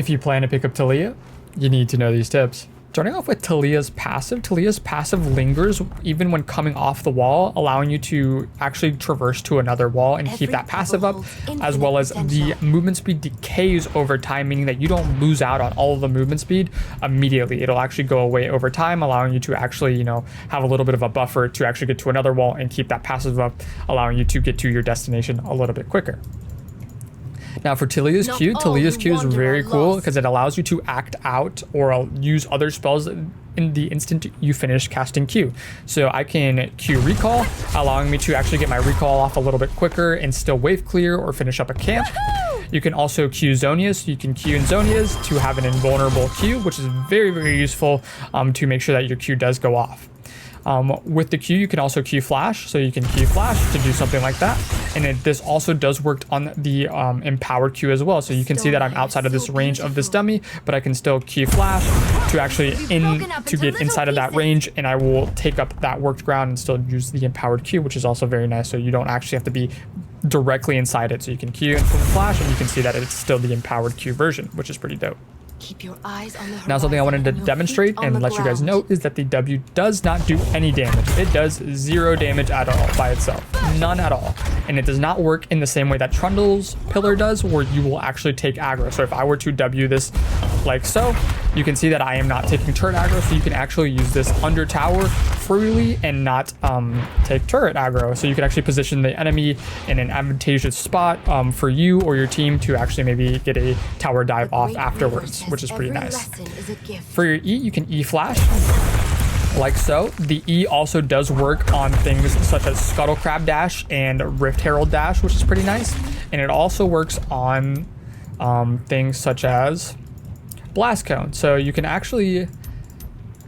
If you plan to pick up Talia, you need to know these tips. Starting off with Talia's passive lingers even when coming off the wall, allowing you to actually traverse to another wall and keep that passive up, as well as the movement speed decays over time, meaning that you don't lose out on all of the movement speed immediately. It'll actually go away over time, allowing you to actually, you know, have a little bit of a buffer to actually get to another wall and keep that passive up, allowing you to get to your destination a little bit quicker. Now for Talia's Q is very cool because it allows you to act out or use other spells in the instant you finish casting Q. So I can Q recall, allowing me to actually get my recall off a little bit quicker and still wave clear or finish up a camp. You can also Q Zonias. You can Q in Zonias to have an invulnerable Q, which is very, very useful to make sure that your Q does go off. With the Q, you can also Q flash, so you can Q flash to do something like that. And this also does work on the empowered Q as well. So you can see that I'm outside of this range of this dummy, but I can still Q flash to actually get inside of that range, and I will take up that worked ground and still use the empowered Q, which is also very nice. So you don't actually have to be directly inside it. So you can Q and flash, and you can see that it's still the empowered Q version, which is pretty dope. Keep your eyes on the horizon. Now something I wanted to demonstrate and let you guys know is that the W does not do any damage. It does 0 damage at all by itself. None at all. And it does not work in the same way that Trundle's pillar does, where you will actually take aggro. So if I were to W this like so, you can see that I am not taking turret aggro, so you can actually use this under tower freely and not take turret aggro. So you can actually position the enemy in an advantageous spot for you or your team to actually maybe get a tower dive off afterwards, which is pretty nice. For your E, you can E flash like so. The E also does work on things such as Scuttle Crab Dash and Rift Herald Dash, which is pretty nice. And it also works on things such as Blast Cone. So you can actually E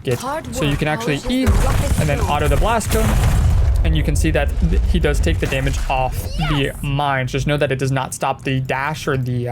and then auto the Blast Cone. And you can see that he does take the damage off the mines. Just know that it does not stop the dash or the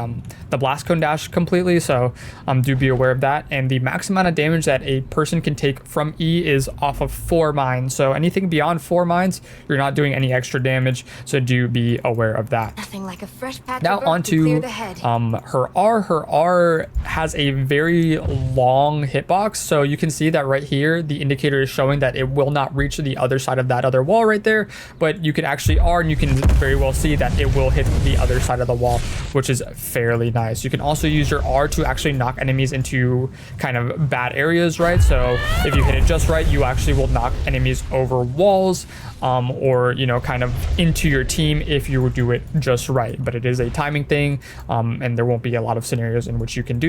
blast cone dash completely. So do be aware of that. And the max amount of damage that a person can take from E is off of 4 mines. So anything beyond 4 mines, you're not doing any extra damage. So do be aware of that. Nothing like a fresh patch now onto her R. Her R has a very long hitbox. So you can see that right here, the indicator is showing that it will not reach the other side of that other wall right there, but you can actually R and you can very well see that it will hit the other side of the wall, which is fairly nice. You can also use your R to actually knock enemies into kind of bad areas, right? So if you hit it just right, you actually will knock enemies over walls or, you know, kind of into your team if you do it just right. But it is a timing thing, and there won't be a lot of scenarios in which you can do so.